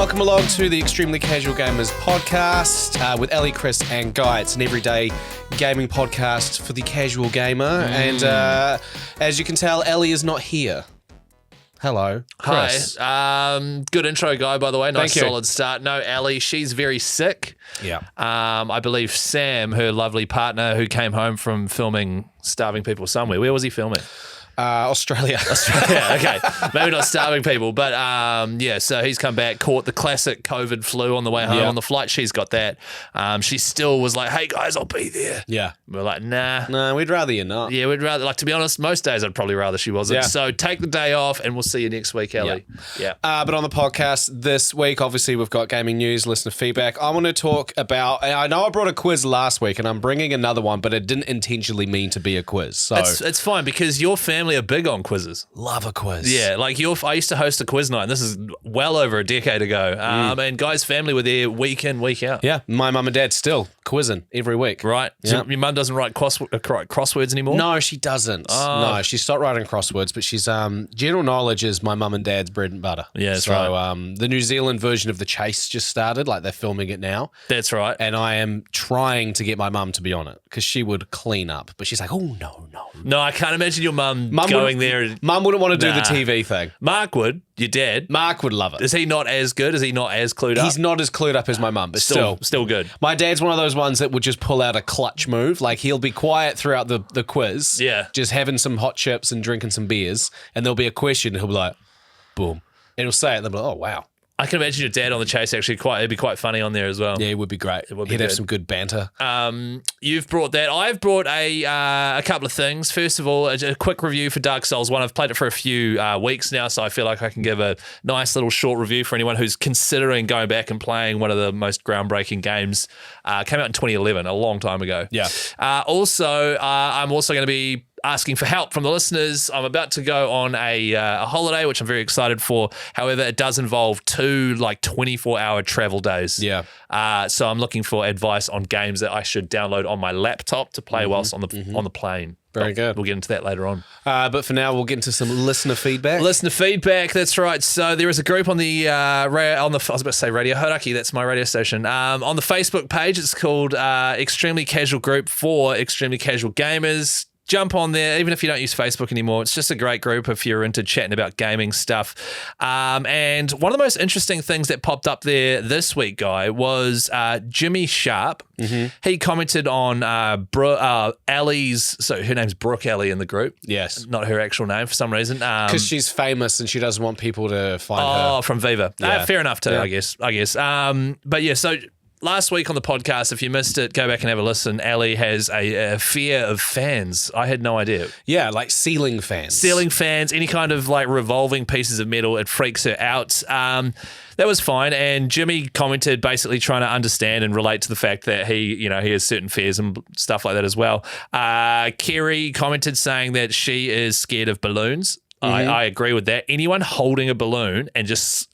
Welcome along to the Extremely Casual Gamers podcast with Ellie, Chris, and Guy. It's an everyday gaming podcast for the casual gamer. And as you can tell, Ellie is not here. Hello, Chris. Hi. Good intro, Guy, by the way. Nice, Thank you. solid start. No, Ellie, she's very sick. Yeah. I believe Sam, her lovely partner, who came home from filming Starving People Somewhere. Where was he filming? Australia. Yeah, okay. Maybe not starving people, but yeah, so he's come back, caught the classic COVID flu on the way home. Yeah. On the flight, she's got that. She still was like, hey, guys, I'll be there. Yeah. We're like, nah. No, we'd rather you not. Yeah, we'd rather, like, to be honest, most days I'd probably rather she wasn't. Yeah. So take the day off and we'll see you next week, Ellie. Yeah. But on the podcast this week, obviously, we've got gaming news, listener feedback. I want to talk about, I know I brought a quiz last week and I'm bringing another one, but it didn't intentionally mean to be a quiz. So It's fine because your family are big on quizzes. love a quiz. Yeah, like I used to host a quiz night, and this is well over a decade ago. And Guy's family were there week in, week out. Yeah, my mum and dad still quizzing every week. Right? Yeah. So your mum doesn't write crosswords anymore? No, she doesn't. No, she stopped writing crosswords, but she's general knowledge is my mum and dad's bread and butter. Yeah, that's so, right. The New Zealand version of The Chase just started, like they're filming it now. That's right. And I am trying to get my mum to be on it because she would clean up, but she's like, oh no. No, I can't imagine your mum going there. Mum wouldn't want to do Nah. the TV thing. Mark would, your dad. Mark would love it. Is he not as good? Is he not as clued up? He's not as clued up as my mum, but Still good. My dad's one of those ones that would just pull out a clutch move. Like he'll be quiet throughout the quiz. Yeah. Just having some hot chips and drinking some beers. And there'll be a question and he'll be like, boom. And he'll say it and they'll be like, oh, wow. I can imagine your dad on the Chase actually it'd be quite funny on there as well. Yeah, it would be great. It would be He'd have good. some good banter. You've brought that. I've brought a couple of things. First of all, a quick review for Dark Souls 1. I've played it for a few weeks now, so I feel like I can give a nice little short review for anyone who's considering going back and playing one of the most groundbreaking games. Came out in 2011, a long time ago. Yeah. I'm also going to be asking for help from the listeners. I'm about to go on a holiday, which I'm very excited for. However, it does involve 2 24-hour travel days. Yeah. So I'm looking for advice on games that I should download on my laptop to play whilst on the plane. Very good. We'll get into that later on. But for now, we'll get into some listener feedback. Listener feedback, that's right. So there is a group on the I was about to say Radio Hodaki, that's my radio station. On the Facebook page, it's called Extremely Casual Group for Extremely Casual Gamers. Jump on there, even if you don't use Facebook anymore. It's just a great group if you're into chatting about gaming stuff. And one of the most interesting things that popped up there this week, Guy, was Jimmy Sharp. Mm-hmm. He commented on Ellie's, so her name's Brooke Ellie in the group. Yes. Not her actual name for some reason. Because she's famous and she doesn't want people to find her. Oh, from Viva. Yeah. Fair enough too, Yeah. I guess. But yeah, so last week on the podcast, if you missed it, go back and have a listen. Ellie has a fear of fans. I had no idea. Yeah, like ceiling fans. Ceiling fans, any kind of like revolving pieces of metal, it freaks her out. That was fine. And Jimmy commented basically trying to understand and relate to the fact that he has certain fears and stuff like that as well. Kerry commented saying that she is scared of balloons. Mm-hmm. I agree with that. Anyone holding a balloon and just...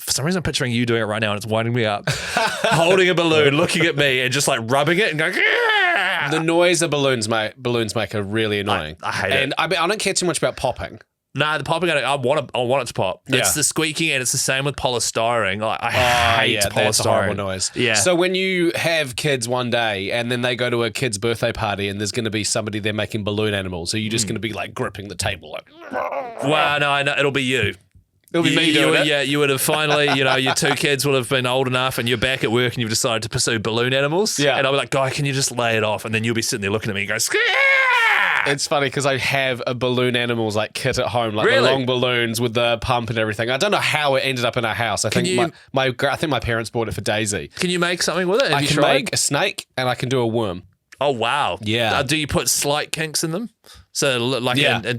For some reason, I'm picturing you doing it right now, and it's winding me up. Holding a balloon, looking at me, and just like rubbing it and going. Yeah! The noise of balloons make are really annoying. I hate it. And I don't care too much about popping. Nah, the popping, I want it to pop. Yeah. It's the squeaking, and it's the same with polystyrene. Like, I hate polystyrene. That's a horrible noise. Yeah. So when you have kids one day, and then they go to a kid's birthday party, and there's going to be somebody there making balloon animals, are you just going to be like gripping the table? Like, well, no, it'll be you. It'll be me doing it. Yeah, you would have finally, your 2 kids will have been old enough and you're back at work and you've decided to pursue balloon animals. Yeah. And I'll be like, Guy, can you just lay it off? And then you'll be sitting there looking at me and go, It's funny because I have a balloon animals like kit at home, like Really? the long balloons with the pump and everything. I don't know how it ended up in our house. I think I think my parents bought it for Daisy. Can you make something with it? Have I you can tried? make a snake and I can do a worm. Oh, wow. Yeah. Do you put slight kinks in them? So like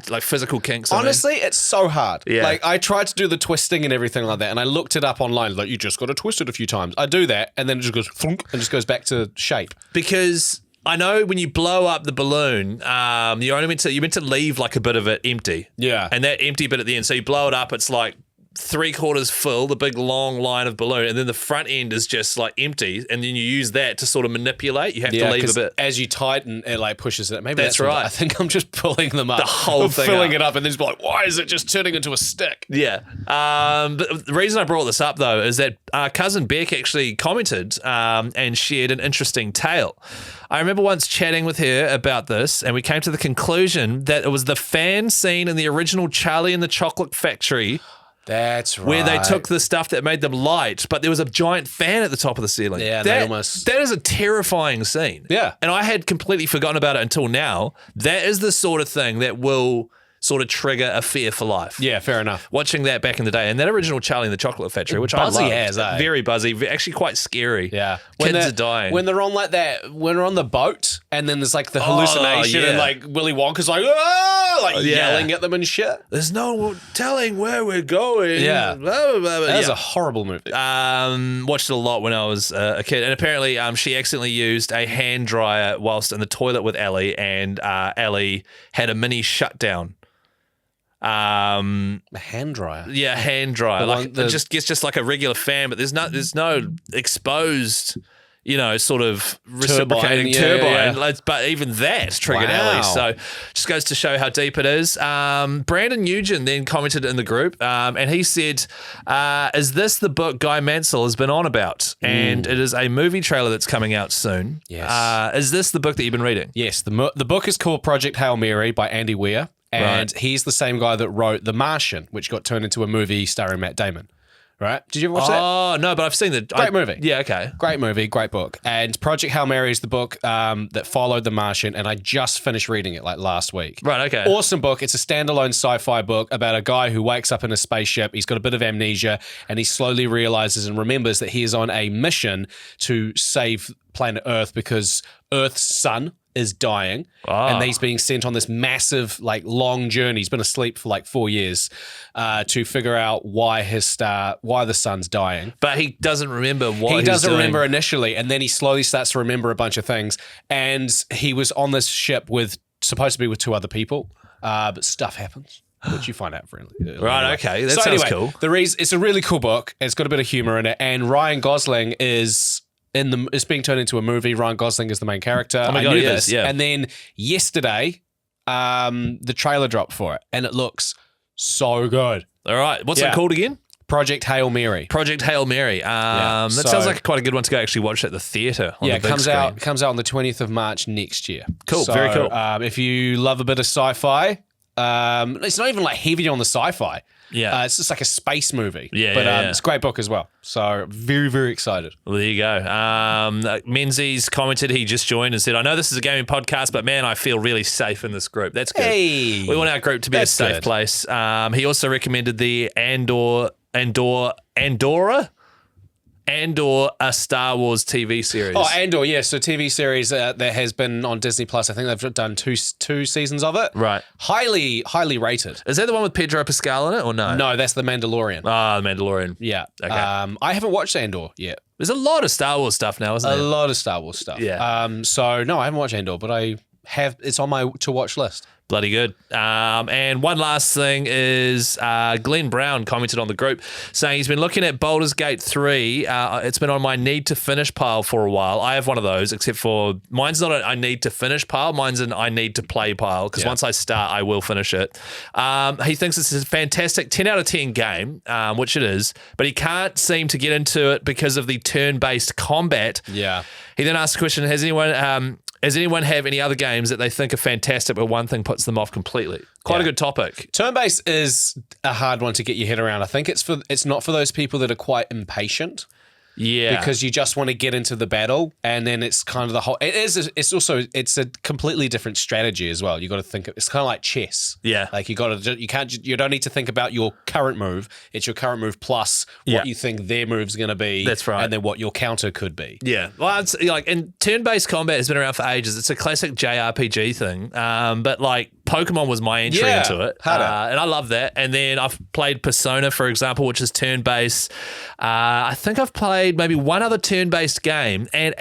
like physical kinks? Honestly, it's so hard. Yeah. Like I tried to do the twisting and everything like that, and I looked it up online. Like you just got to twist it a few times. I do that, and then it just goes thunk and just goes back to shape. Because I know when you blow up the balloon, you're meant to leave like a bit of it empty. Yeah. And that empty bit at the end. So you blow it up, it's like 3/4 full, the big long line of balloon, and then the front end is just like empty, and then you use that to sort of manipulate. You have to leave a bit. As you tighten, it like pushes it. Maybe that's right. I think I'm just pulling them up. The whole thing filling up. it up, and then just be like, why is it just turning into a stick? Yeah. But the reason I brought this up, though, is that our cousin Beck actually commented and shared an interesting tale. I remember once chatting with her about this, and we came to the conclusion that it was the fan scene in the original Charlie and the Chocolate Factory. That's right. Where they took the stuff that made them light, but there was a giant fan at the top of the ceiling. Yeah, that is a terrifying scene. Yeah. And I had completely forgotten about it until now. That is the sort of thing that will sort of trigger a fear for life. Yeah, fair enough. Watching that back in the day, and that original Charlie and the Chocolate Factory, which Buzzy I loved. as, eh? Very buzzy, actually quite scary. Yeah. Kids are dying. When they're on like that, when they're on the boat, and then there's like the hallucination, and like Willy Wonka's like, ah, like yelling at them and shit. There's no telling where we're going. Yeah. Blah, blah, blah. That was a horrible movie. Watched it a lot when I was a kid, and apparently she accidentally used a hand dryer whilst in the toilet with Ellie, and Ellie had a mini shutdown. A hand dryer. Yeah, hand dryer. It just like a regular fan, but there's no exposed, sort of reciprocating turbine. Yeah. But even that triggered Ellie. So just goes to show how deep it is. Brandon Nugent then commented in the group, and he said, "Is this the book Guy Mansell has been on about?" And it is a movie trailer that's coming out soon. Yes. Is this the book that you've been reading? Yes. The book is called Project Hail Mary by Andy Weir. And he's the same guy that wrote The Martian, which got turned into a movie starring Matt Damon. Right? Did you ever watch that? Oh, no, but I've seen the... Great movie. Yeah, okay. Great movie, great book. And Project Hail Mary is the book that followed The Martian, and I just finished reading it like last week. Right, okay. Awesome book. It's a standalone sci-fi book about a guy who wakes up in a spaceship. He's got a bit of amnesia, and he slowly realizes and remembers that he is on a mission to save planet Earth because Earth's sun is dying, and he's being sent on this massive, like, long journey. He's been asleep for like 4 years to figure out why the sun's dying. But he doesn't remember what he doesn't doing. remember initially, and then he slowly starts to remember a bunch of things. And he was on this ship supposed to be with 2 other people, but stuff happens, which you find out really early. Right, okay, that sounds cool. It's a really cool book. It's got a bit of humor in it, and Ryan Gosling is it's being turned into a movie. Ryan Gosling is the main character. Oh my God, I knew he this. is, yeah. And then yesterday, the trailer dropped for it, and it looks so good. All right. What's it called again? Project Hail Mary. Project Hail Mary. That sounds like quite a good one to go actually watch at the theatre. It comes out on the 20th of March next year. Cool, very cool. If you love a bit of sci-fi, it's not even like heavy on the sci-fi. Yeah. It's just like a space movie. Yeah, but yeah. It's a great book as well. So very, very excited. Well, there you go. Menzies commented, he just joined and said, I know this is a gaming podcast, but man, I feel really safe in this group. That's good. Hey. We want our group to be a safe place. He also recommended the Andor, a Star Wars TV series. Oh, Andor, yeah. So TV series that has been on Disney Plus. I think they've done two seasons of it. Right. Highly, highly rated. Is that the one with Pedro Pascal in it or no? No, that's The Mandalorian. Ah, The Mandalorian. Yeah. Okay. I haven't watched Andor yet. There's a lot of Star Wars stuff now, isn't there? A lot of Star Wars stuff. Yeah. So no, I haven't watched Andor, but it's on my to watch list. Bloody good. And one last thing is Glenn Brown commented on the group saying he's been looking at Baldur's Gate 3. It's been on my need to finish pile for a while. I have one of those, except for mine's not an I need to finish pile. Mine's an I need to play pile because once I start, I will finish it. He thinks it's a fantastic 10 out of 10 game, which it is, but he can't seem to get into it because of the turn-based combat. Yeah. He then asked the question, Does anyone have any other games that they think are fantastic, but one thing puts them off completely? Quite a good topic. Turn-based is a hard one to get your head around. I think it's not for those people that are quite impatient. Yeah. Because you just want to get into the battle, and then it's kind of the whole. It's a completely different strategy as well. You got to think. It's kind of like chess. Yeah. Like you don't need to think about your current move. It's your current move plus what you think their move's going to be. That's right. And then what your counter could be. Yeah. Well, it's and turn-based combat has been around for ages. It's a classic JRPG thing. But like Pokemon was my entry into it. And I love that. And then I've played Persona, for example, which is turn-based. I think I've played maybe one other turn-based game, and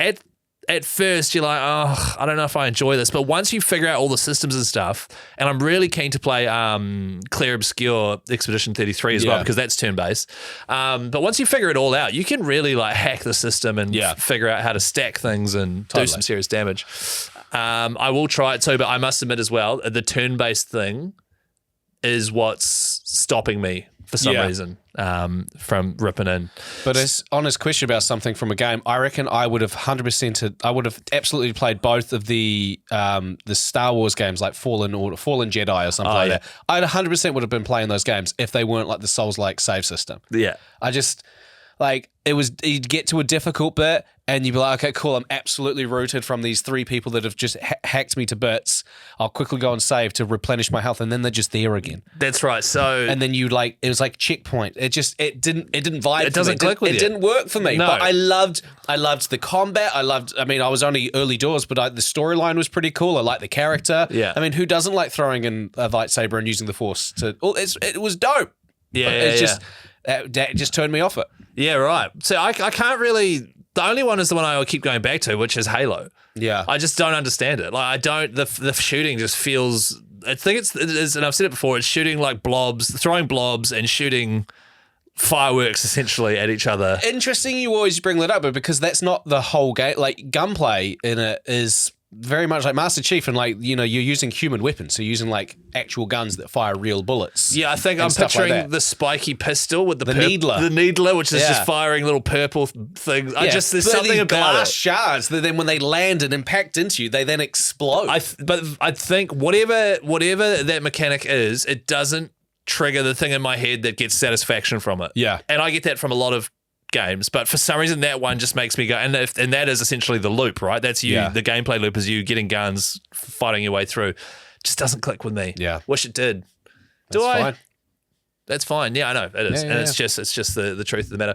at first you're like, oh, I don't know if I enjoy this. But once you figure out all the systems and stuff, and I'm really keen to play Clear Obscure Expedition 33 as well, because that's turn-based. But once you figure it all out, you can really like hack the system and figure out how to stack things and do some serious damage. I will try it too, but I must admit as well, the turn-based thing is what's stopping me for some reason from ripping in. But as honest question about something from a game, I reckon I would have 100%. I would have absolutely played both of the Star Wars games, like Fallen Jedi or something like that. I 100% would have been playing those games if they weren't like the Souls-like save system. Yeah, I just like it was. You'd get to a difficult bit. And you'd be like, okay, cool, I'm absolutely rooted from these 3 people that have just hacked me to bits. I'll quickly go and save to replenish my health, and then they're just there again. That's right. So, and then you like, it was like checkpoint. It didn't vibe. It doesn't click with you. It didn't work for me. No. But I loved the combat. I was only early doors, but the storyline was pretty cool. I liked the character. Yeah. I mean, who doesn't like throwing in a lightsaber and using the Force to? Well, it was dope. Yeah, it's just that just turned me off it. Yeah, right. So I can't really. The only one is the one I keep going back to, which is Halo. Yeah. I just don't understand it. Like, I don't, the shooting just feels, I think it is, and I've said it before, it's shooting like blobs, throwing blobs and shooting fireworks essentially at each other. Interesting you always bring that up, but because that's not the whole game. Like, gunplay in it is very much like Master Chief, and like, you know, you're using human weapons, so you're using like actual guns that fire real bullets. Yeah, I think I'm picturing the spiky pistol with the needler. The needler, which is just firing little purple things. There's something about glass it. shards that then when they land and impact into you, they then explode. But I think whatever that mechanic is, it doesn't trigger the thing in my head that gets satisfaction from it. Yeah. And I get that from a lot of games, but for some reason that one just makes me go, and that is essentially the loop, right? That's you. The gameplay loop is you getting guns, fighting your way through. Just doesn't click with me. Yeah, wish it did. Fine. That's fine. Yeah, I know it is, and it's just the truth of the matter.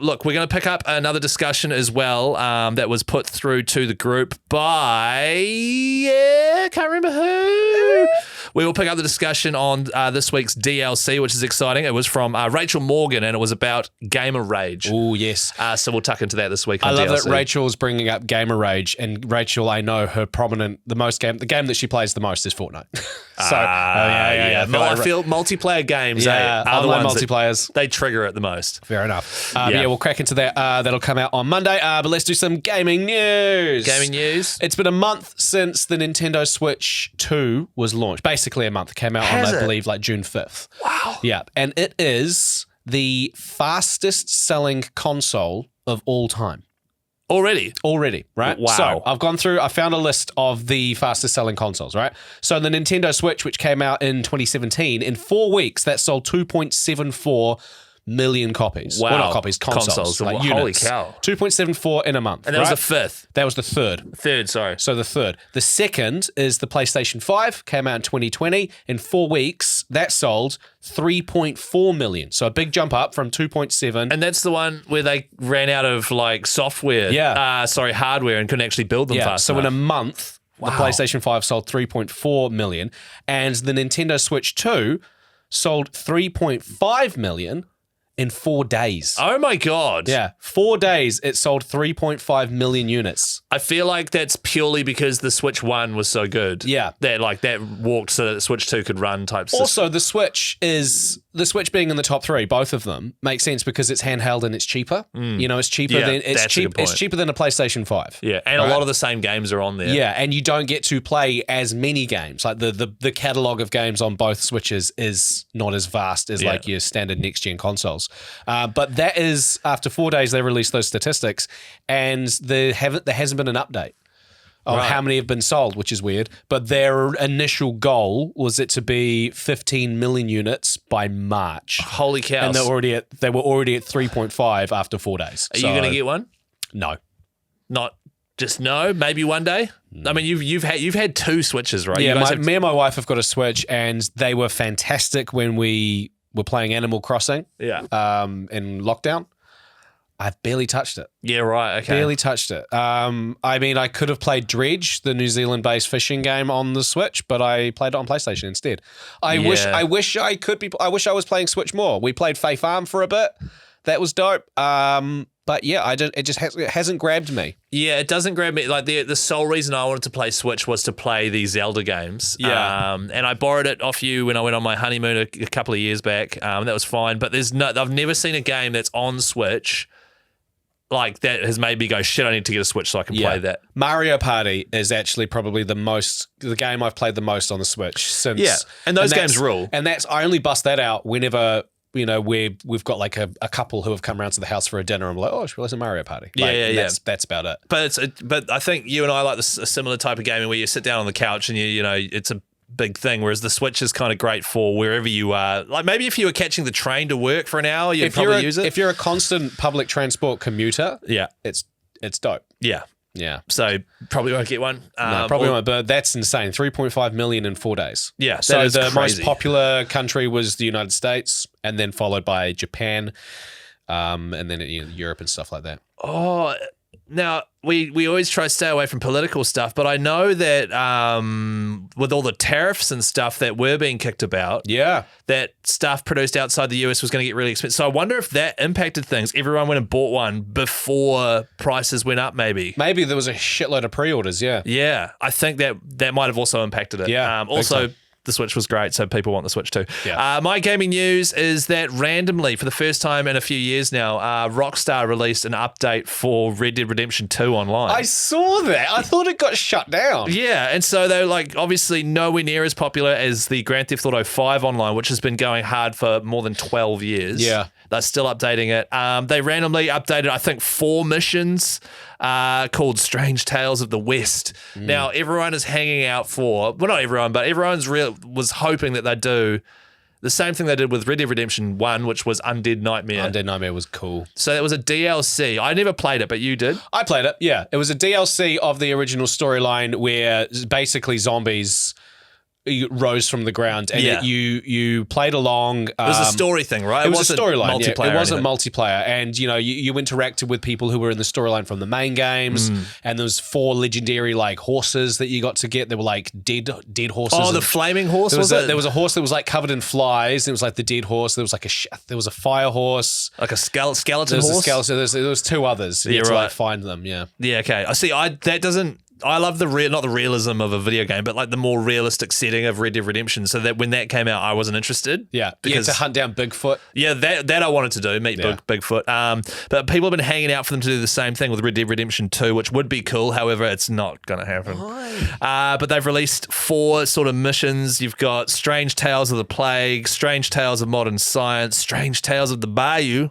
Look, we're going to pick up another discussion as well that was put through to the group by can't remember who. We will pick up the discussion on this week's DLC, which is exciting. It was from Rachel Morgan, and it was about gamer rage. Oh, yes. So we'll tuck into that this week. I love DLC. that Rachel's bringing up gamer rage, and Rachel, I know her the game that she plays the most is Fortnite. So, I feel multiplayer games. Are the online ones multiplayers. They trigger it the most. Fair enough. We'll crack into that. That'll come out on Monday. But let's do some gaming news. It's been a month since the Nintendo Switch 2 was launched. Basically a month. It came out on, I believe, like June 5th. Wow. Yeah. And it is the fastest selling console of all time. Already, right? Wow. So I've gone through, I found a list of the fastest selling consoles, right? So the Nintendo Switch, which came out in 2017, in 4 weeks, that sold 2.74 million copies. Wow. Well, not copies, consoles. Like Holy units. cow. 2.74 in a month. And that was the fifth. That was the third. Sorry. So the third. The second is the PlayStation 5, came out in 2020. In 4 weeks, that sold 3.4 million. So a big jump up from 2.7. And that's the one where they ran out of like software. Hardware and couldn't actually build them fast So enough. in a month, the PlayStation 5 sold 3.4 million. And the Nintendo Switch 2 sold 3.5 million in 4 days. Oh my God. Yeah. 4 days, it sold 3.5 million units. I feel like that's purely because the Switch 1 was so good. Yeah. That walked so that the Switch 2 could run type system. Also, the Switch being in the top 3, both of them, makes sense because it's handheld and it's cheaper. You know, it's cheaper than it's cheaper than a PlayStation 5. Yeah. And a lot of the same games are on there. Yeah, and you don't get to play as many games. Like the catalog of games on both Switches is not as vast as like your standard next gen consoles. But that is, after 4 days, they released those statistics, and there hasn't been an update of how many have been sold, which is weird. But their initial goal was it to be 15 million units by March. Holy cow! And they were already at 3.5 after 4 days. Are you going to get one? No, not just no. Maybe one day. I mean, you've had 2 Switches, right? Yeah, me and my wife have got a Switch, and they were fantastic when we were playing Animal Crossing. Yeah. In lockdown. I've barely touched it. Yeah, right. Okay. Barely touched it. I mean, I could have played Dredge, the New Zealand-based fishing game, on the Switch, but I played it on PlayStation instead. I wish I was playing Switch more. We played Fae Farm for a bit. That was dope. But yeah, it hasn't grabbed me. Yeah, it doesn't grab me. Like the sole reason I wanted to play Switch was to play these Zelda games. Yeah. And I borrowed it off you when I went on my honeymoon a couple of years back. That was fine. But I've never seen a game that's on Switch like that has made me go, shit, I need to get a Switch so I can play that. Mario Party is actually probably the game I've played the most on the Switch since. Yeah, and those games rule. And I only bust that out whenever, we've got like a couple who have come around to the house for a dinner. I'm like, oh, should we play some Mario Party? That's about it. But I think you and I like a similar type of gaming where you sit down on the couch and it's a big thing, whereas the Switch is kind of great for wherever you are. Like maybe if you were catching the train to work for an hour, you'd probably use it. If you're a constant public transport commuter, it's dope. Yeah. So probably won't get one. No, probably won't, but that's insane. 3.5 million in 4 days. Yeah, so the crazy. Most popular country was the United States, and then followed by Japan, and then Europe and stuff like that. Oh, now we always try to stay away from political stuff, but I know that with all the tariffs and stuff that were being kicked about, that stuff produced outside the US was going to get really expensive. So I wonder if that impacted things. Everyone went and bought one before prices went up, maybe. Maybe there was a shitload of pre-orders, Yeah, I think that might have also impacted it. Yeah, also, the Switch was great, so people want the Switch too. Yeah. My gaming news is that randomly, for the first time in a few years now, Rockstar released an update for Red Dead Redemption 2 online. I saw that. I thought it got shut down. Yeah, and so they're like obviously nowhere near as popular as the Grand Theft Auto 5 online, which has been going hard for more than 12 years. Yeah. They're still updating it. They randomly updated, I think, 4 missions called Strange Tales of the West. Now, everyone is hanging out for, well, not everyone, but everyone's was hoping that they'd do the same thing they did with Red Dead Redemption 1, which was Undead Nightmare. Undead Nightmare was cool. So it was a DLC. I never played it, but you did? I played it, yeah. It was a DLC of the original storyline where basically zombies rose from the ground, and you played along. It was a story thing, right? It was a storyline. Multiplayer. It wasn't multiplayer, and you interacted with people who were in the storyline from the main games. And there was 4 legendary like horses that you got to get. They were like dead horses. Oh, the flaming horse There was a horse that was like covered in flies. And it was like the dead horse. There was like there was a fire horse, like a skeleton there was horse. A skeleton. There was 2 others. You had to, like, find them. Yeah. Yeah. Okay. I see. I love not the realism of a video game, but like the more realistic setting of Red Dead Redemption. So that when that came out, I wasn't interested. Yeah, because to hunt down Bigfoot. Yeah, that I wanted to do, meet Bigfoot. But people have been hanging out for them to do the same thing with Red Dead Redemption 2, which would be cool. However, it's not going to happen. But they've released 4 sort of missions. You've got Strange Tales of the Plague, Strange Tales of Modern Science, Strange Tales of the Bayou,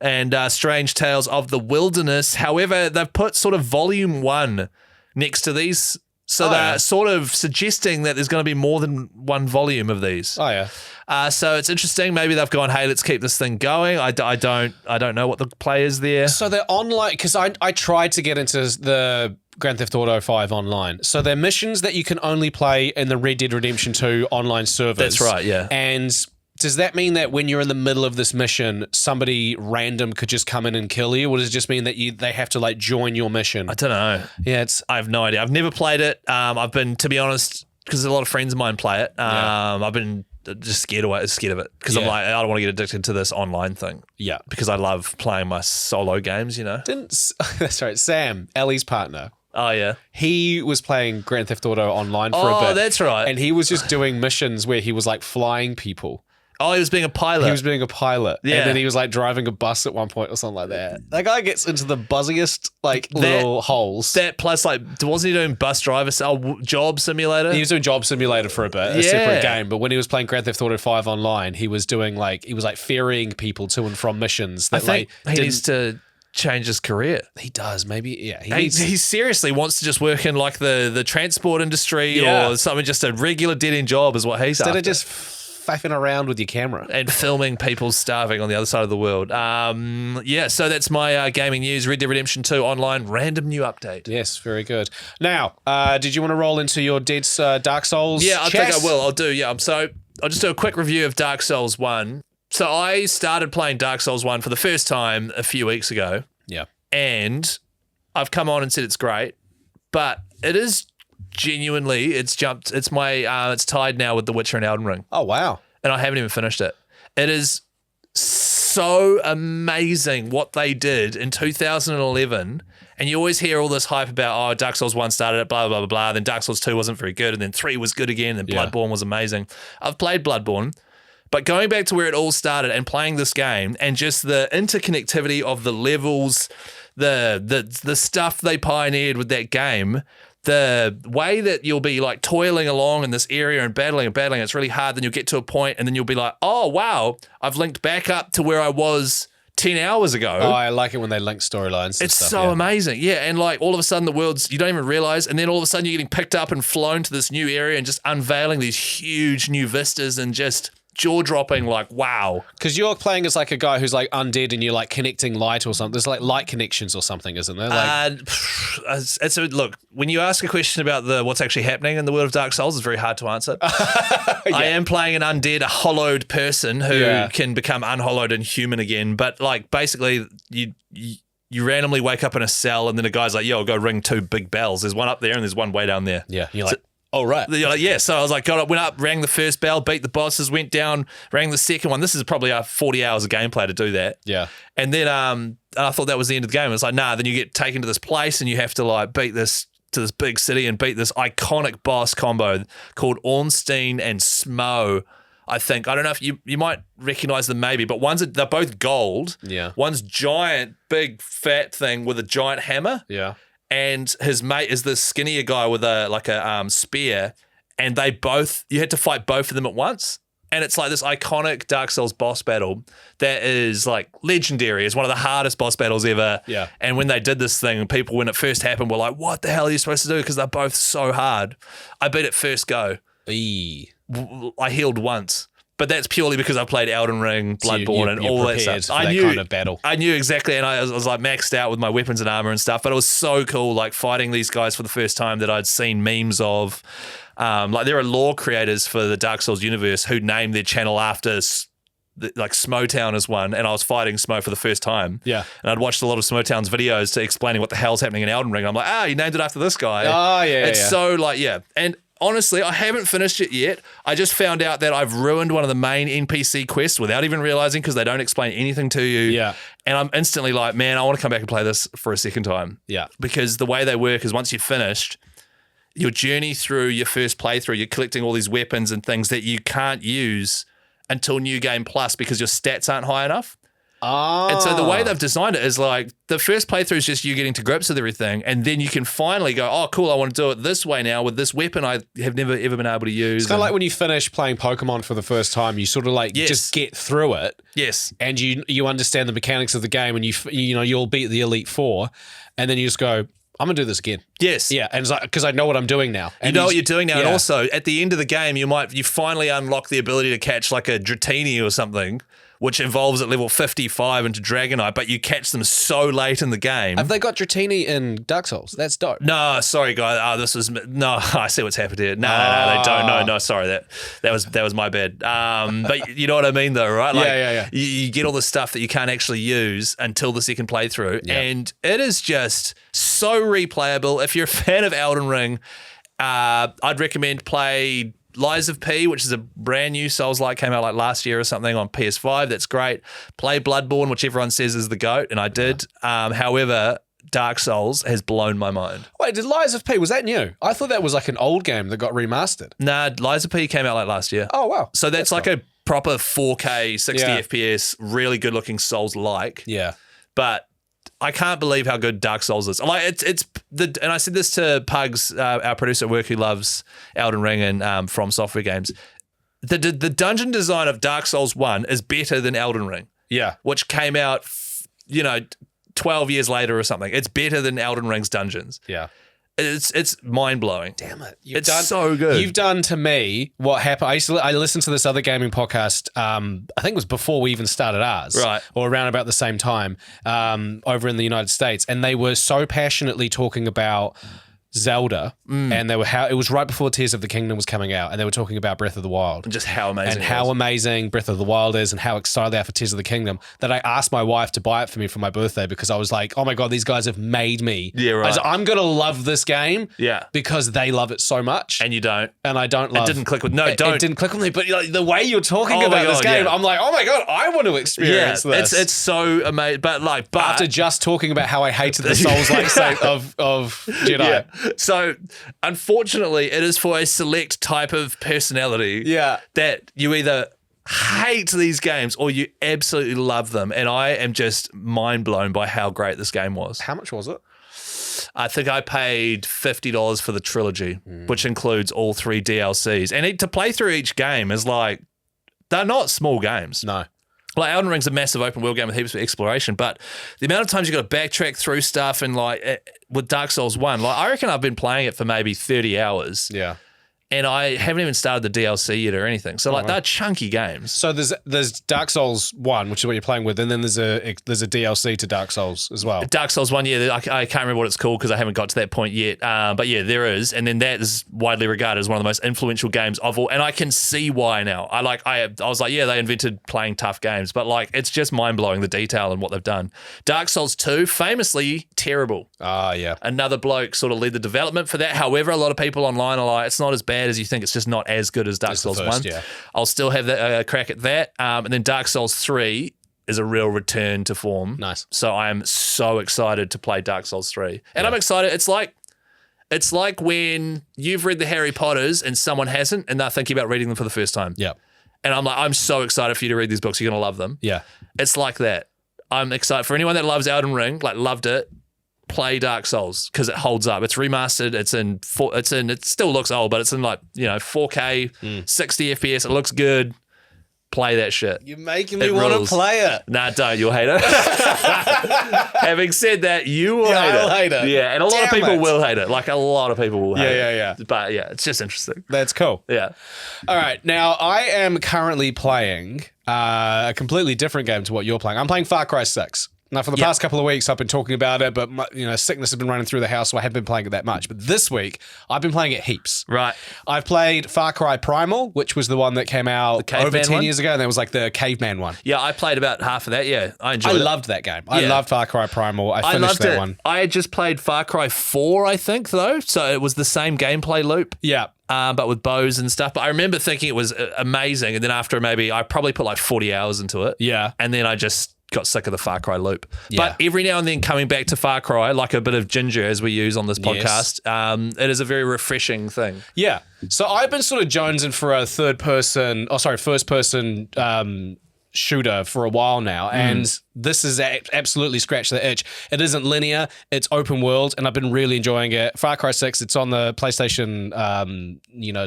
and Strange Tales of the Wilderness. However, they've put sort of Volume 1 next to these. So they're sort of suggesting that there's going to be more than one volume of these. Oh, yeah. So it's interesting. Maybe they've gone, hey, let's keep this thing going. I don't know what the play is there. So they're online, because I tried to get into the Grand Theft Auto 5 online. So they're missions that you can only play in the Red Dead Redemption 2 online servers. That's right, yeah. And does that mean that when you're in the middle of this mission, somebody random could just come in and kill you? Or does it just mean that they have to like join your mission? I don't know. Yeah, I have no idea. I've never played it. I've been, to be honest, because a lot of friends of mine play it. I've been just scared of it because I'm like, I don't want to get addicted to this online thing. Yeah, because I love playing my solo games. That's right. Sam, Ellie's partner. Oh, yeah. He was playing Grand Theft Auto online for a bit. Oh, that's right. And he was just doing missions where he was like flying people. Oh, he was being a pilot. He was being a pilot. Yeah. And then he was like driving a bus at one point or something like that. That guy gets into the buzziest little holes. That plus wasn't he doing bus driver, job simulator? He was doing Job Simulator for a bit, a separate game. But when he was playing Grand Theft Auto 5 online, he was doing ferrying people to and from missions. That, I think he needs to change his career. He does, maybe. Yeah, he seriously wants to just work in like the transport industry or something. Just a regular dead end job is what he's instead after. of just faffing around with your camera and filming people starving on the other side of the world. So that's my gaming news. Red Dead Redemption 2 online, random new update. Yes, very good. Now, did you want to roll into your Dark Souls? Yeah, I think I will. I'll do. Yeah, so I'll just do a quick review of Dark Souls 1. So I started playing Dark Souls 1 for the first time a few weeks ago. Yeah, and I've come on and said it's great, but it is. Genuinely, it's jumped. It's tied now with The Witcher and Elden Ring. Oh, wow. And I haven't even finished it. It is so amazing what they did in 2011. And you always hear all this hype about, Dark Souls 1 started at blah, blah, blah, blah. Then Dark Souls 2 wasn't very good. And then 3 was good again. And Bloodborne was amazing. I've played Bloodborne. But going back to where it all started and playing this game and just the interconnectivity of the levels, the stuff they pioneered with that game, the way that you'll be like toiling along in this area and battling, it's really hard. Then you'll get to a point and then you'll be like, oh, wow, I've linked back up to where I was 10 hours ago. Oh, I like it when they link storylines. It's so amazing. Yeah. And like all of a sudden the world's, you don't even realize. And then all of a sudden you're getting picked up and flown to this new area and just unveiling these huge new vistas and just jaw-dropping, like, wow. Because you're playing as like a guy who's like undead and you're like connecting light or something. There's like light connections or something, isn't there? Like, look, when you ask a question about what's actually happening in the world of Dark Souls, it's very hard to answer. I am playing an undead, a hollowed person who can become unhollowed and human again. But like basically you randomly wake up in a cell and then a guy's like, yo, I'll go ring 2 big bells. There's one up there and there's one way down there. Yeah. You're like, oh, right. You're like, yeah. So I was like, went up, rang the first bell, beat the bosses, went down, rang the second one. This is probably 40 hours of gameplay to do that. Yeah. And then I thought that was the end of the game. It was like, nah, then you get taken to this place and you have to like beat this big city and beat this iconic boss combo called Ornstein and Smo, I think. I don't know if you might recognize them maybe, but they're both gold. Yeah. One's giant, big, fat thing with a giant hammer. Yeah. And his mate is this skinnier guy with a spear, and you had to fight both of them at once. And it's like this iconic Dark Souls boss battle that is like legendary. It's one of the hardest boss battles ever. Yeah. And when they did this thing, people, when it first happened, were like, what the hell are you supposed to do? Because they're both so hard. I beat it first go. I healed once. But that's purely because I played Elden Ring, Bloodborne, and all that stuff. I knew kind of battle. I knew exactly, and I was like maxed out with my weapons and armor and stuff. But it was so cool, like fighting these guys for the first time that I'd seen memes of. Like there are lore creators for the Dark Souls universe who named their channel after like Smotown is one, and I was fighting Smo for the first time. Yeah. And I'd watched a lot of Smotown's videos to explaining what the hell's happening in Elden Ring. I'm like, you named it after this guy. Oh, yeah. It's so like, and honestly, I haven't finished it yet. I just found out that I've ruined one of the main NPC quests without even realizing because they don't explain anything to you. Yeah. And I'm instantly like, man, I want to come back and play this for a second time. Yeah. Because the way they work is once you've finished your journey through your first playthrough, you're collecting all these weapons and things that you can't use until New Game Plus because your stats aren't high enough. Oh. And so the way they've designed it is like the first playthrough is just you getting to grips with everything, and then you can finally go, oh, cool, I want to do it this way now with this weapon I have never ever been able to use. It's kind of like when you finish playing Pokemon for the first time, you sort of like just get through it. Yes. And you understand the mechanics of the game, and you'll beat the Elite Four, and then you just go, I'm gonna do this again. Yes. Yeah, and it's like because I know what I'm doing now. And you know what you're doing now, and also at the end of the game, you finally unlock the ability to catch like a Dratini or something, which evolves at level 55 into Dragonite, but you catch them so late in the game. Have they got Dratini in Dark Souls? That's dope. No, sorry, guy. I see what's happened here. No, they don't. No, sorry. That was my bad. But you know what I mean, though, right? Like, yeah. You get all the stuff that you can't actually use until the second playthrough, and it is just so replayable. If you're a fan of Elden Ring, I'd recommend play Lies of P, which is a brand new Souls-like, came out like last year or something on PS5. That's great. Play Bloodborne, which everyone says is the GOAT, and I did. However, Dark Souls has blown my mind. Wait, did Lies of P, was that new? I thought that was like an old game that got remastered. Nah, Lies of P came out like last year. Oh, wow. So that's like a proper 4K, 60 FPS, really good-looking Souls-like. Yeah. But I can't believe how good Dark Souls is. Like and I said this to Pugs, our producer at work who loves Elden Ring and From Software games. The dungeon design of Dark Souls 1 is better than Elden Ring. Yeah, which came out, 12 years later or something. It's better than Elden Ring's dungeons. Yeah. It's mind blowing. Damn it! It's so good. You've done to me what happened. I listened to this other gaming podcast. I think it was before we even started ours, right? Or around about the same time, over in the United States, and they were so passionately talking about Zelda, and they were it was right before Tears of the Kingdom was coming out, and they were talking about Breath of the Wild. And just how amazing and how amazing Breath of the Wild is and how excited they are for Tears of the Kingdom, that I asked my wife to buy it for me for my birthday because I was like, oh my God, these guys have made me. Yeah, right. I was like, I'm going to love this game Yeah. because they love it so much. And you don't. And I don't love It didn't click with, no, it. don't. It didn't click with me, but like, the way you're talking Oh my about this God, game, yeah. I'm like, oh my God, I want to experience this. It's so amazing. But After just talking about how I hated the Souls-like state of Jedi. Yeah. So, unfortunately, it is for a select type of personality that you either hate these games or you absolutely love them. And I am just mind blown by how great this game was. How much was it? I think I paid $50 for the trilogy, which includes all 3 DLCs. And to play through each game is like, they're not small games. No. Like Elden Ring's a massive open world game with heaps of exploration, but the amount of times you got to backtrack through stuff and like with Dark Souls 1, like I reckon I've been playing it for maybe 30 hours. Yeah. And I haven't even started the DLC yet or anything. So like they're chunky games. So there's Dark Souls 1, which is what you're playing with, and then there's a DLC to Dark Souls as well. Dark Souls 1, yeah, I can't remember what it's called because I haven't got to that point yet. But yeah, there is. And then that is widely regarded as one of the most influential games of all. And I can see why now. I was like, yeah, they invented playing tough games. But like, it's just mind-blowing the detail and what they've done. Dark Souls 2, famously terrible. Yeah. Another bloke sort of led the development for that. However, a lot of people online are like, it's not as bad as you think. It's just not as good as Dark Souls 1. Yeah. I'll still have a crack at that. And then Dark Souls 3 is a real return to form. Nice. So I am so excited to play Dark Souls 3. And I'm excited. It's like when you've read the Harry Potters and someone hasn't and they're thinking about reading them for the first time. Yeah. And I'm like, I'm so excited for you to read these books. You're going to love them. Yeah. It's like that. I'm excited. For anyone that loves Elden Ring, like loved it, play Dark Souls because it holds up. It's remastered. It still looks old, but it's in 4K, 60 FPS. It looks good. Play that shit. You're making me want to play it. Nah, don't. You'll hate it. Having said that, you will hate it. Yeah, and a lot of people will hate it. Like a lot of people will hate it. Yeah. But yeah, it's just interesting. That's cool. Yeah. All right. Now, I am currently playing a completely different game to what you're playing. I'm playing Far Cry 6. Now, for the past couple of weeks, I've been talking about it, but sickness has been running through the house, so I haven't been playing it that much. But this week, I've been playing it heaps. Right. I've played Far Cry Primal, which was the one that came out over 10 years ago, and that was like the caveman one. Yeah, I played about half of that. Yeah, I enjoyed it. I loved that game. I loved Far Cry Primal. I finished that one. I had just played Far Cry 4, I think, though, so it was the same gameplay loop. Yeah. But with bows and stuff. But I remember thinking it was amazing, and then after I probably put like 40 hours into it. Yeah. And then I just got sick of the Far Cry loop. Yeah. But every now and then coming back to Far Cry, like a bit of ginger as we use on this podcast, it is a very refreshing thing. Yeah. So I've been sort of jonesing for a first person shooter for a while now, and this is absolutely scratched the itch. It isn't linear, it's open world, and I've been really enjoying it. Far Cry 6, it's on the PlayStation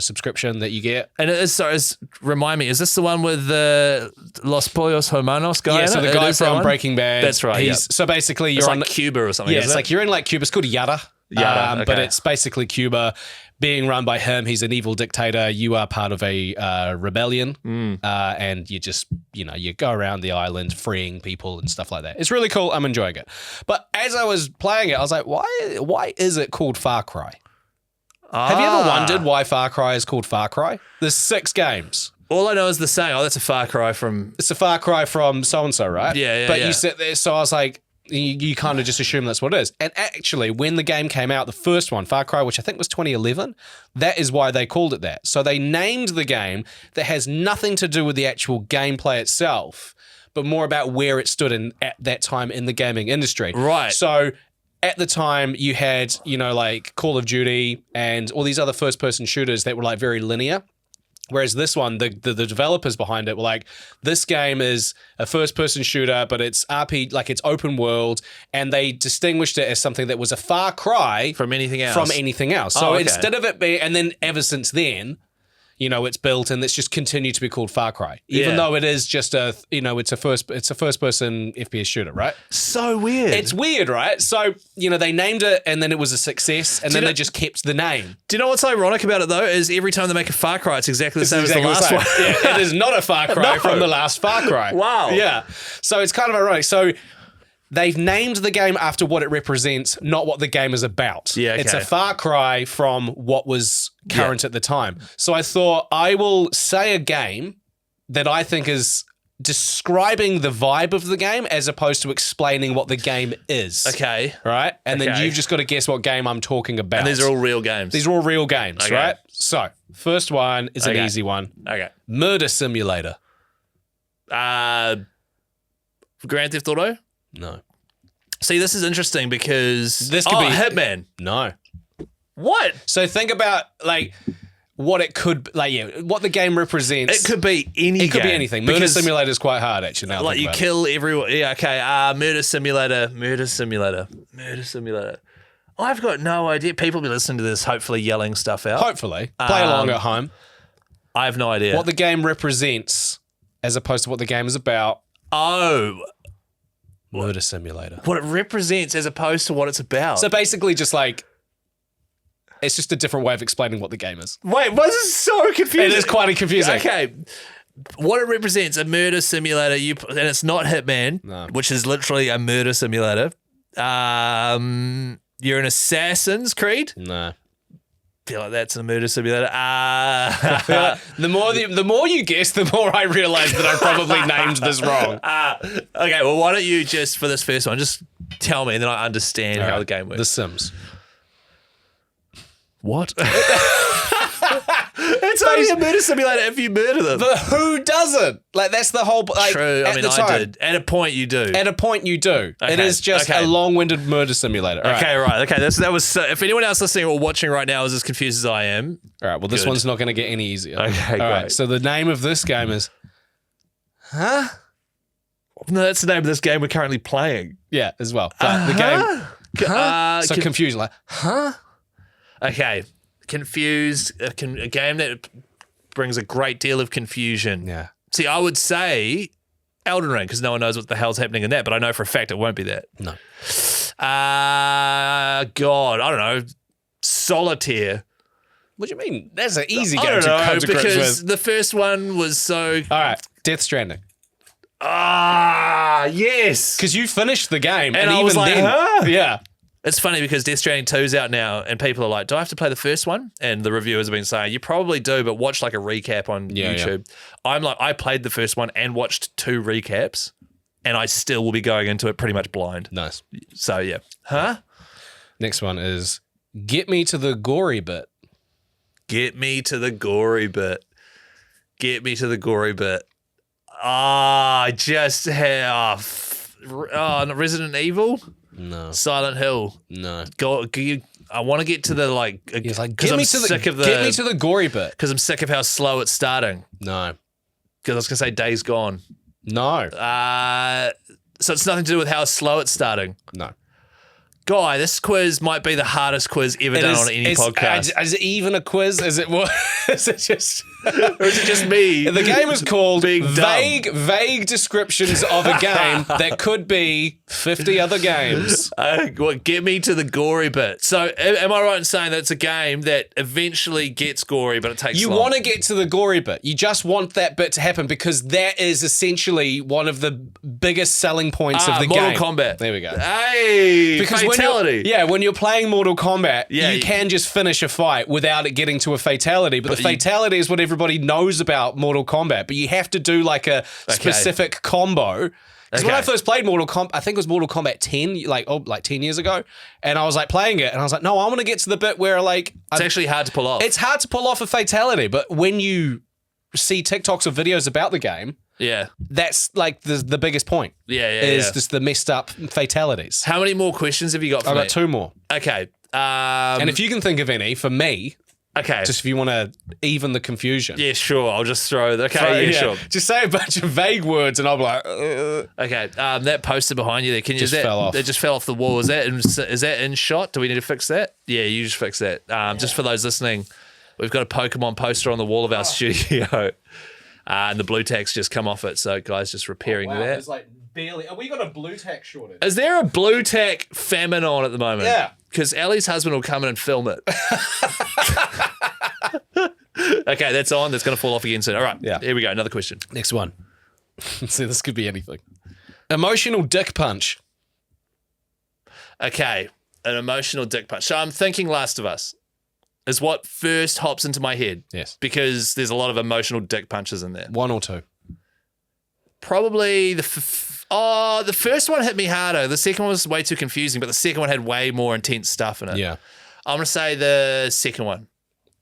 subscription that you get. And it is, remind me, is this the one with the Los Pollos Hermanos guy? Yeah, so the guy from Breaking Bad. That's right. So basically you're it's on like Cuba or something. Yeah, it's like you're in like Cuba. It's called Yara. Okay. But it's basically Cuba being run by him. He's an evil dictator. You are part of a rebellion, and you just, you go around the island freeing people and stuff like that. It's really cool. I'm enjoying it. But as I was playing it, I was like, why is it called Far Cry? Have you ever wondered why Far Cry is called Far Cry? There's 6 games. All I know is the saying, that's a Far Cry from... It's a Far Cry from so-and-so, right? Yeah. But you sit there, so I was like, you kind of just assume that's what it is. And actually, when the game came out, the first one, Far Cry, which I think was 2011, that is why they called it that. So they named the game that has nothing to do with the actual gameplay itself, but more about where it stood at that time in the gaming industry. Right. So at the time, you had, like Call of Duty and all these other first-person shooters that were like very linear. Whereas this one, the developers behind it were like, this game is a first-person shooter, but it's like it's open world, and they distinguished it as something that was a far cry from anything else. So instead of it being, and then ever since then, it's built and it's just continued to be called Far Cry, even though it is just it's a first-person FPS shooter, right? So weird. It's weird, right? So, they named it and then it was a success and then they just kept the name. Do you know what's ironic about it, though, is every time they make a Far Cry, it's exactly the same as the last one. Yeah, it is not a Far Cry from the last Far Cry. Wow. Yeah. So it's kind of ironic. So they've named the game after what it represents, not what the game is about. Yeah, okay. It's a far cry from what was current at the time. So I thought I will say a game that I think is describing the vibe of the game as opposed to explaining what the game is. Okay. Right? And then Okay. you've just got to guess what game I'm talking about. And these are all real games. These are all real games, Okay. right? So, first one is an Okay. easy one. Okay. Murder Simulator. Grand Theft Auto? No. See, this is interesting because... This could be- Hitman. No. What? So think about what it could what the game represents. It could be any It could be game. anything. Murder Because, Simulator is quite hard, actually. Now I like, think you about it. kill everyone. Yeah, okay. Murder Simulator. I've got no idea. People will be listening to this, hopefully yelling stuff out. Hopefully, play along at home. I have no idea. What the game represents, as opposed to what the game is about. Murder Simulator. What it represents as opposed to what it's about. So basically, just it's just a different way of explaining what the game is. Wait, this is so confusing. It is quite confusing. Okay. What it represents, a murder simulator, and it's not Hitman, No. which is literally a murder simulator. You're an Assassin's Creed. No. Feel like that's a murder simulator. The more you guess, the more I realise that I probably named this wrong. Okay, well, why don't you just, for this first one, just tell me and then I understand how the game works. The Sims. What? It's only a murder simulator if you murder them. But who doesn't? That's the whole. True. I at mean, the I time, did. At a point, you do. At a point, you do. It Okay, is just okay. a long-winded murder simulator. All right. Okay, right. Okay, that was. So, if anyone else listening or watching right now is as confused as I am, All right. Well, this Good. one's not going to get any easier. Okay, All right. great. So the name of this game is. Huh? no, that's the name of this game we're currently playing. Yeah, as well. But the game. Huh? So confused. Huh? Okay, confused. A game that brings a great deal of confusion. Yeah. See, I would say Elden Ring because no one knows what the hell's happening in that, but I know for a fact it won't be that. No. God, I don't know. Solitaire. What do you mean? That's an easy I game don't to know come to grips because with. the first one was so. All right. Death Stranding. Yes. Because you finished the game. And And I even was like, then. huh? Yeah. It's funny because Death Stranding 2's out now and people are like, do I have to play the first one? And the reviewers have been saying, you probably do, but watch like a recap on Yeah, YouTube. I'm like, I played the first one and watched 2 recaps and I still will be going into it pretty much blind. Nice. So yeah. Huh? Next one is Get Me to the Gory Bit. Get me to the gory bit. Get me to the gory bit. I just have. Resident Evil? No. Silent Hill. No. I want to get to the He's like, because get I'm me to the sick of get me to the gory bit. because I'm sick of how slow it's starting. No. Because I was gonna say Days Gone. No. So it's nothing to do with how slow it's starting. No. Guy, this quiz might be the hardest quiz ever done on any podcast. Is it even a quiz? Is it what? Is it just? Or is it just me? The game is called Being dumb. vague descriptions of a game that could be 50 other games. Get me to the gory bit. So, am I right in saying that it's a game that eventually gets gory, but it takes You long? want to get to the gory bit. You just want that bit to happen because that is essentially one of the biggest selling points of the Mortal game. Kombat. There we go. Hey, Because fatality. when you're playing Mortal Kombat, Yeah, you can just finish a fight without it getting to a fatality. But the fatality is what everybody knows about Mortal Kombat. But you have to do like a specific combo. Because when I first played Mortal Kombat, I think it was Mortal Kombat 10, like 10 years ago, and I was like playing it, and I was like, no, I want to get to the bit where it's actually hard to pull off. It's hard to pull off a fatality, but when you see TikToks or videos about the game, yeah. that's like the biggest point. Yeah. Just the messed up fatalities. How many more questions have you got for I've me? got 2 more. Okay. And if you can think of any, for me, okay. just if you want to even the confusion. Yeah, sure. I'll just throw. Okay, sure. Just say a bunch of vague words and I'll be like, Okay. That poster behind you there, can you? Just fell off. It just fell off the wall. Is that in shot? Do we need to fix that? Yeah, you just fix that. Just for those listening, we've got a Pokemon poster on the wall of our studio, and the blue tack's just come off it. So, guys, just repairing that. There's like barely. Have we got a blue tack shortage? Is there a blue tack famine on at the moment? Yeah. Because Ellie's husband will come in and film it. Okay, that's on. That's going to fall off again soon. All right. Yeah. Here we go. Another question. Next one. See, this could be anything. Emotional dick punch. Okay, an emotional dick punch. So I'm thinking Last of Us is what first hops into my head. Yes. Because there's a lot of emotional dick punches in there. 1 or 2? Probably the first one hit me harder. The second one was way too confusing, but the second one had way more intense stuff in it. Yeah. I'm going to say the second one.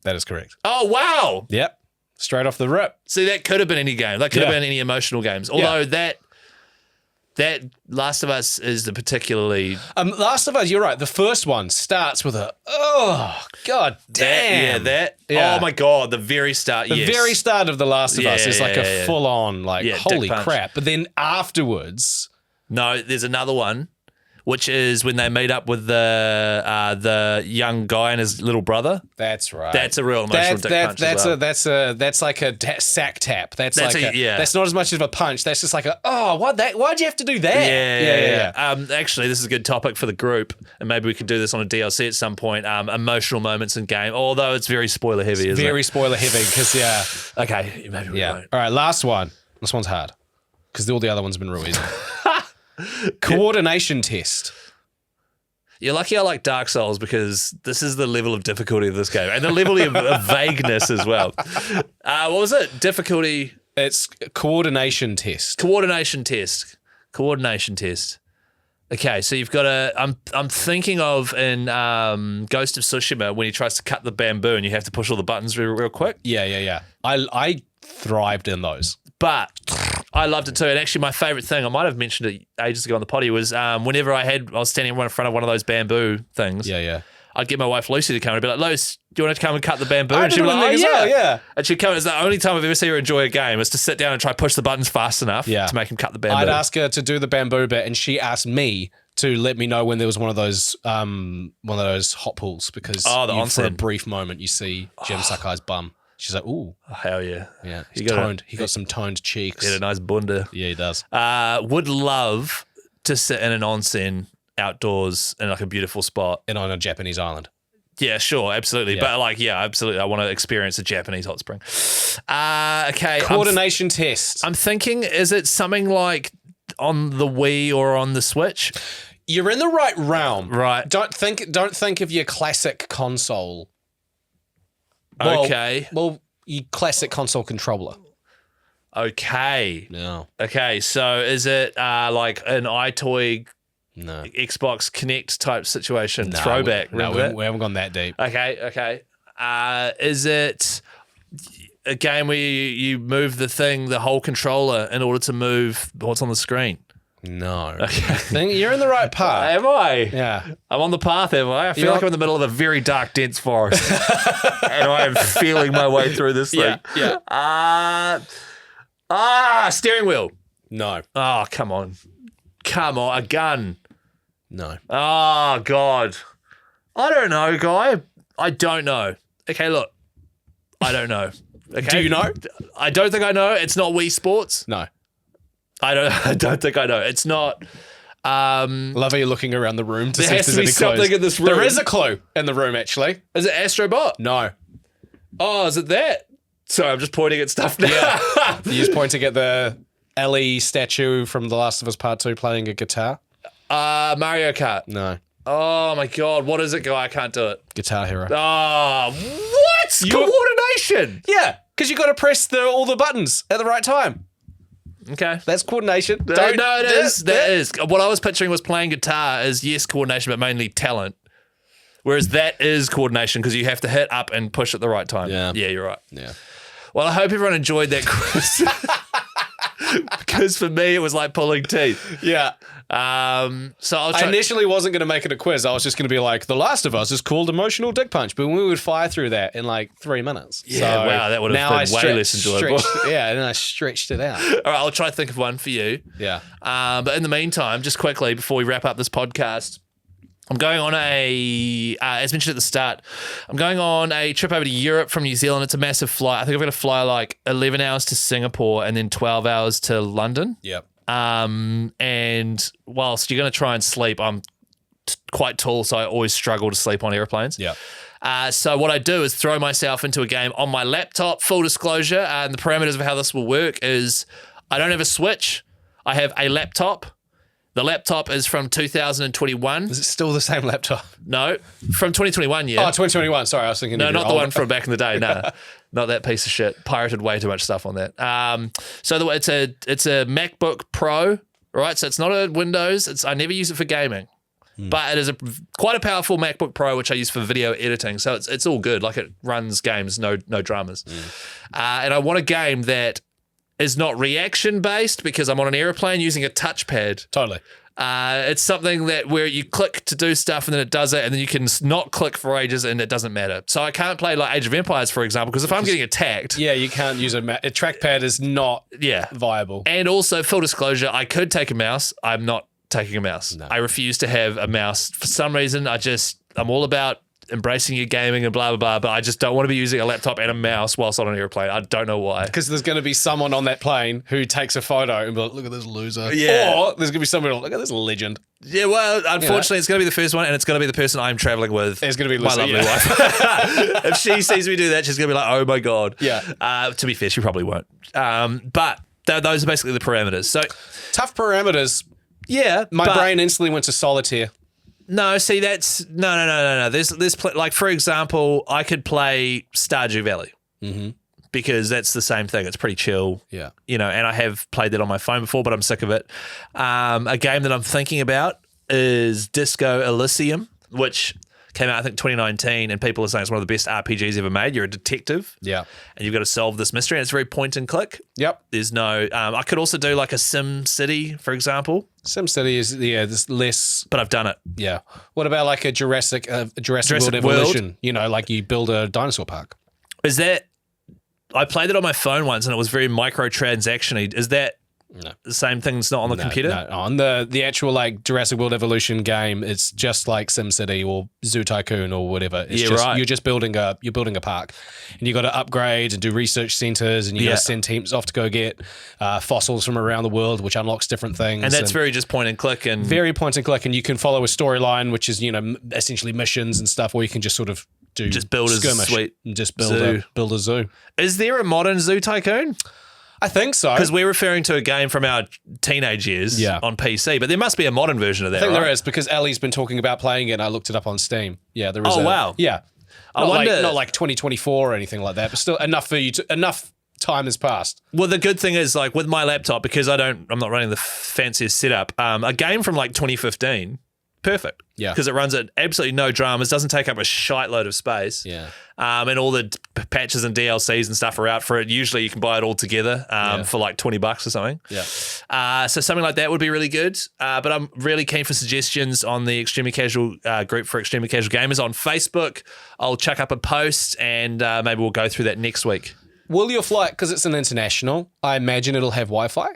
That is correct. Oh, wow. Yep. Straight off the rip. See, that could have been any game. That could have been any emotional games. Although that Last of Us is the particularly... Last of Us, you're right. The first one starts with God damn. Oh my God, the very start, The very start of The Last of Us is like a full-on, holy dick punch. crap. But then afterwards... No, there's another one, which is when they meet up with the young guy and his little brother. That's right. That's a real emotional dick punch as well. That's like a sack tap. That's not as much of a punch. That's just like why'd you have to do that? Yeah. Actually, this is a good topic for the group, and maybe we could do this on a DLC at some point. Emotional moments in game, although it's very spoiler heavy. Isn't Very it? spoiler heavy because Okay, maybe we won't. All right, last one. This one's hard because all the other ones have been real easy. Coordination test. You're lucky I like Dark Souls because this is the level of difficulty of this game and the level of vagueness as well. What was it? Difficulty? It's coordination test. Coordination test. Okay, so you've got I'm thinking of in Ghost of Tsushima when he tries to cut the bamboo and you have to push all the buttons real quick. Yeah. I thrived in those. But I loved it too. And actually, my favourite thing, I might have mentioned it ages ago on the potty, was whenever I was standing in front of one of those bamboo things. Yeah. I'd get my wife Lucy to come and be like, Luce, do you want to come and cut the bamboo? I And she'd be did like, one oh, thing as well. And she'd come. It's the only time I've ever seen her enjoy a game is to sit down and try to push the buttons fast enough to make him cut the bamboo. I'd ask her to do the bamboo bit, and she asked me to let me know when there was one of those hot pools because the onsen. for a brief moment you see Jim Sakai's bum. She's like, ooh. Oh, hell yeah. Yeah. He's toned. He got some toned cheeks. He had a nice bunda. Yeah, he does. Would love to sit in an onsen outdoors in like a beautiful spot. And on a Japanese island. Yeah, sure, absolutely. Yeah. But absolutely. I want to experience a Japanese hot spring. Okay. Coordination test. I'm thinking, is it something like on the Wii or on the Switch? You're in the right realm. Right. Don't think of your classic console. Okay. Well, your classic console controller. Okay. No. Okay, so is it like an iToy No. Xbox Connect type situation? No, Throwback. we haven't gone that deep. Okay. Is it a game where you move the whole controller in order to move what's on the screen? No. Okay. You're in the right path. Am I? Yeah. I'm on the path, am I? I feel like I'm in the middle of a very dark, dense forest. And I am feeling my way through this thing. Yeah. Steering wheel. No. Oh, come on. A gun. No. Oh, God. I don't know, guy. I don't know. Okay, look. I don't know. Okay. Do you know? I don't think I know. It's not Wii Sports. No. I don't think I know. It's not. Love how you're looking around the room to see if has there's to be any something clues. in this room. There is a clue in the room, actually. Is it Astrobot? No. Oh, is it that? Sorry, I'm just pointing at stuff now. Yeah. You're just pointing at the Ellie statue from The Last of Us Part 2 playing a guitar? Mario Kart. No. Oh, my God. What is it, guy? I can't do it. Guitar Hero. Oh, what? Coordination. Yeah, because you got to press all the buttons at the right time. Okay. That's coordination. No, it is. That is. What I was picturing was playing guitar is, yes, coordination, but mainly talent. Whereas that is coordination because you have to hit up and push at the right time. Yeah. Yeah, you're right. Yeah. Well, I hope everyone enjoyed that quiz. Because for me, it was like pulling teeth. Yeah. So I'll try. I initially wasn't going to make it a quiz. I was just going to be like, The Last of Us is called Emotional Dick Punch, but we would fire through that in like 3 minutes. Yeah, so wow, that would have been way less enjoyable. Yeah, and then I stretched it out. All right, I'll try to think of one for you. Yeah. But in the meantime, just quickly before we wrap up this podcast, I'm going on as mentioned at the start, I'm going on a trip over to Europe from New Zealand. It's a massive flight. I think I'm going to fly like 11 hours to Singapore and then 12 hours to London. Yep. And whilst you're going to try and sleep, I'm quite tall, so I always struggle to sleep on airplanes. Yep. So what I do is throw myself into a game on my laptop. Full disclosure, and the parameters of how this will work is I don't have a Switch. I have a laptop The laptop is from 2021. Is it still the same laptop? No, from 2021, yeah. Oh, 2021. Sorry, I was thinking. No, of not your the old- one from back in the day. No, not that piece of shit. Pirated way too much stuff on that. So it's a MacBook Pro, right? So it's not a Windows. I never use it for gaming, but it is quite a powerful MacBook Pro, which I use for video editing. So it's all good. Like it runs games, no dramas. And I want a game that is not reaction based because I'm on an airplane using a touchpad. Totally. It's something that where you click to do stuff and then it does it, and then you can not click for ages and it doesn't matter. So I can't play like Age of Empires, for example, because if I'm getting attacked, Yeah, you can't use a trackpad is not viable. And also, full disclosure, I could take a mouse. I'm not taking a mouse. No. I refuse to have a mouse for some reason. I'm all about embracing your gaming and blah blah blah, but I just don't want to be using a laptop and a mouse whilst on an airplane. I don't know why. Because there's going to be someone on that plane who takes a photo and be like, look at this loser. Yeah. Or there's going to be someone like, look at this legend. Yeah, well, unfortunately, it's going to be the first one, and it's going to be the person I'm traveling with. It's going to be my Lucy, lovely yeah. wife. If she sees me do that, she's going to be like, "Oh my god." Yeah. To be fair, she probably won't. But those are basically the parameters. So, Tough parameters. yeah, My brain instantly went to solitaire. No, see, that's no. There's like, for example, I could play Stardew Valley because that's the same thing. It's pretty chill. Yeah. And I have played that on my phone before, but I'm sick of it. A game that I'm thinking about is Disco Elysium, which came out, I think, 2019, and people are saying it's one of the best RPGs ever made. You're a detective. Yeah. And you've got to solve this mystery, and it's very point and click. Yep. There's no... I could also do like a Sim City, for example. SimCity is, this less... But I've done it. Yeah. What about like a Jurassic World Evolution? Like you build a dinosaur park. Is that... I played it on my phone once, and it was very microtransaction-y. Is that the same thing that's not on the computer? No, on the actual like Jurassic World Evolution game, it's just like SimCity or Zoo Tycoon or whatever. It's right. You're just building a park, and you got to upgrade and do research centers, and you got to send teams off to go get fossils from around the world, which unlocks different things. And that's very just point and click and very point and click, and you can follow a storyline, which is essentially missions and stuff, or you can just sort of build a skirmish sweet and just zoo. build a zoo. Is there a modern Zoo Tycoon? I think so. Because we're referring to a game from our teenage years on PC, but there must be a modern version of that, I think right? there is, because Ellie's been talking about playing it, and I looked it up on Steam. Yeah, there is. Oh, wow. Yeah. I wonder... not like 2024 or anything like that, but still enough for you to... Enough time has passed. Well, the good thing is, like, with my laptop, because I'm not running the fanciest setup, a game from like 2015, perfect. Yeah. Because it runs at absolutely no dramas, doesn't take up a shite load of space. Yeah. And all the patches and DLCs and stuff are out for it. Usually you can buy it all together for like $20 or something. Yeah. So something like that would be really good. But I'm really keen for suggestions on the Extremely Casual group for Extremely Casual Gamers on Facebook. I'll chuck up a post and maybe we'll go through that next week. Will your flight, because it's an international, I imagine it'll have Wi-Fi?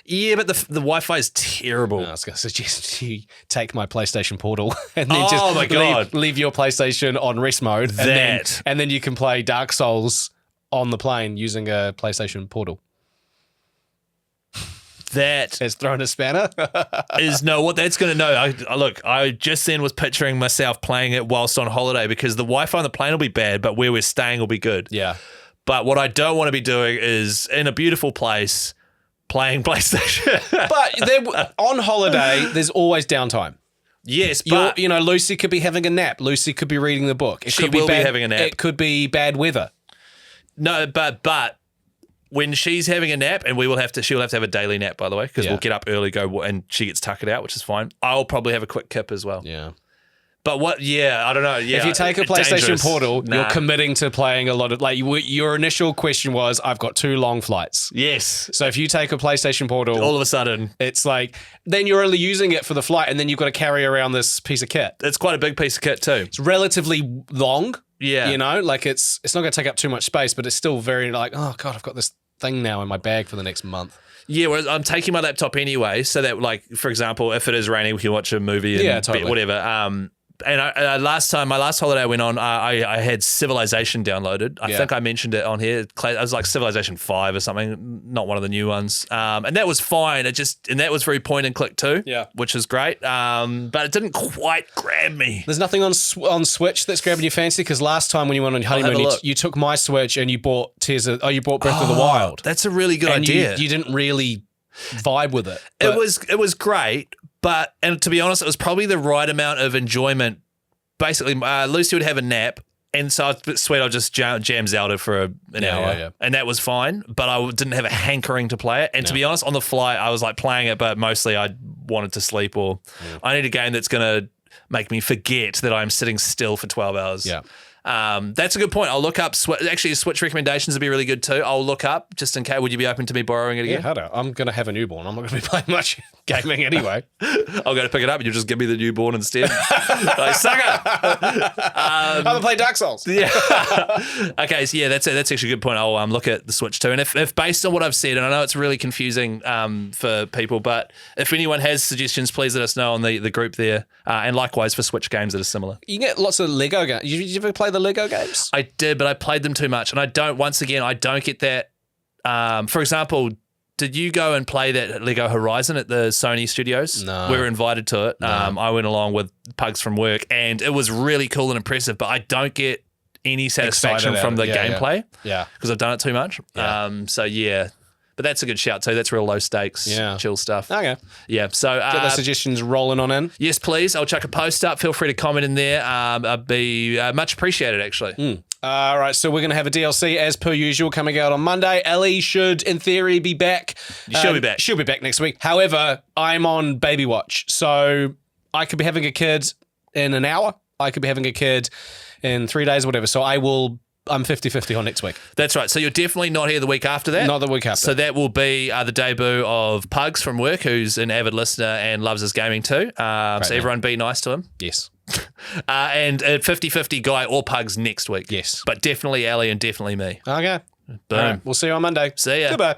Yeah, but the Wi-Fi is terrible. I was going to suggest you take my PlayStation Portal and then Oh my God. leave your PlayStation on rest mode. And then you can play Dark Souls on the plane using a PlayStation Portal. That It's thrown a spanner. is what that's going to know. I just then was picturing myself playing it whilst on holiday because the Wi-Fi on the plane will be bad, but where we're staying will be good. Yeah. But what I don't want to be doing is in a beautiful place playing PlayStation. But on holiday, there's always downtime. Yes, but Lucy could be having a nap. Lucy could be reading the book. She will be having a nap. It could be bad weather. No, but when she's having a nap, and she'll have to have a daily nap, by the way, because we'll get up early, and she gets tuckered out, which is fine. I'll probably have a quick kip as well. Yeah. But I don't know. Yeah, If you take a PlayStation dangerous. Portal, Nah. you're committing to playing a lot of, like, your initial question was, I've got 2 long flights. Yes. So if you take a PlayStation Portal, All of a sudden, it's like, then you're only using it for the flight, and then you've got to carry around this piece of kit. it's quite a big piece of kit too. It's relatively long. Yeah. Like it's not going to take up too much space, but it's still very like, oh God, I've got this thing now in my bag for the next month. Yeah, whereas I'm taking my laptop anyway, so that, like, for example, if it is raining, we can watch a movie and totally. whatever. And my last holiday I went on, I had Civilization downloaded. I think I mentioned it on here. It was like Civilization 5 or something, not one of the new ones. And that was fine. And that was very point and click too, which is great. But it didn't quite grab me. There's nothing on Switch that's grabbing your fancy, because last time when you went on honeymoon, you took my Switch and you bought you bought Breath of the Wild. That's a really good idea. You didn't really vibe with it. It was great, and to be honest, it was probably the right amount of enjoyment. Basically, Lucy would have a nap, and so I was a bit sweet. I just jam Zelda for an hour, and that was fine. But I didn't have a hankering to play it. And to be honest, on the flight, I was like playing it, but mostly I wanted to sleep, or I need a game that's going to make me forget that I'm sitting still for 12 hours. Yeah. That's a good point. I'll look up. Actually, Switch recommendations would be really good too. I'll look up just in case. Would you be open to me borrowing it again? Yeah, I'm going to have a newborn. I'm not going to be playing much gaming anyway. I'll go to pick it up and you'll just give me the newborn instead. Like, sucker! I'm going to play Dark Souls. Yeah. Okay, so yeah, that's actually a good point. I'll look at the Switch too. And if based on what I've said, and I know it's really confusing for people, but if anyone has suggestions, please let us know on the group there. And likewise for Switch games that are similar. You get lots of Lego games. Did you ever play the Lego games? I did, but I played them too much. And I don't get that. For example, did you go and play that Lego Horizon at the Sony studios? No. We were invited to it. No. I went along with Pugs from work, and it was really cool and impressive, but I don't get any satisfaction from the gameplay. Yeah. Because I've done it too much. Yeah. So, yeah. But that's a good shout too. That's real low stakes, chill stuff. Okay. Yeah. So get those suggestions rolling on in. Yes, please. I'll chuck a post up. Feel free to comment in there. I'd be much appreciated, actually. All right, so we're going to have a DLC as per usual coming out on Monday. Ellie should, in theory, be back. She'll be back. She'll be back next week. However, I'm on baby watch, so I could be having a kid in an hour. I could be having a kid in 3 days or whatever. So I'm 50-50 on next week. That's right. So you're definitely not here the week after that? Not the week after. So that will be the debut of Pugs from work, who's an avid listener and loves his gaming too. So everyone be nice to him. Yes. And a 50-50 Guy or Pugs next week. Yes. But definitely Ellie and definitely me. Okay. Boom. Right, we'll see you on Monday. See ya. Goodbye.